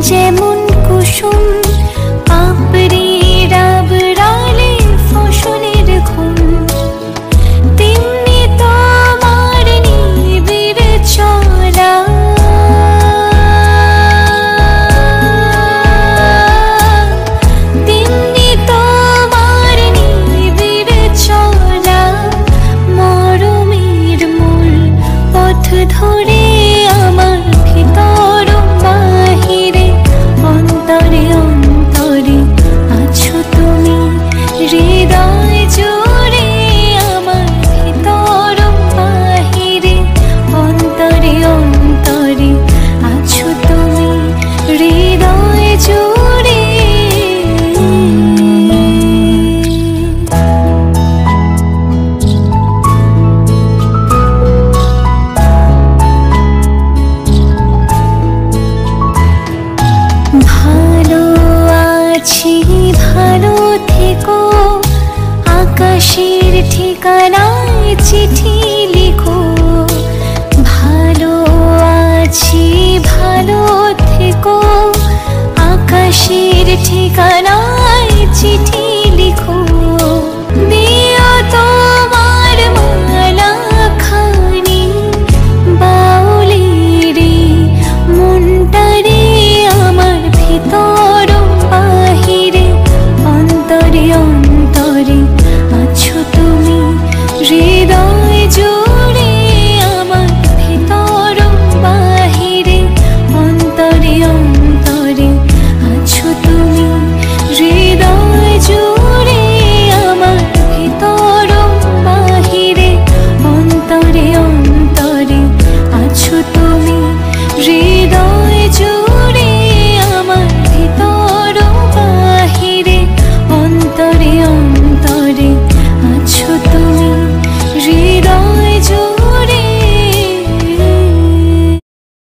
যেমন কুসুম পাপড়ি রাবড়ালে ফসলের ঘুম, তেমনি তোমার নিবিড় চলা। তেমনি তোমার নিবিড় চলা, মরমের মূল পথ ধরে আমার ভিতর বাহিরে অন্তরে অন্তরে আছো তুমি, হৃদয় জুড়ে আমার ভিতর বাহিরে অন্তরে অন্তরে আছো তুমি, হৃদয় জুড়ে। ভালো আছি ভালো থেকো, আকাশের ঠিকানায় চিঠি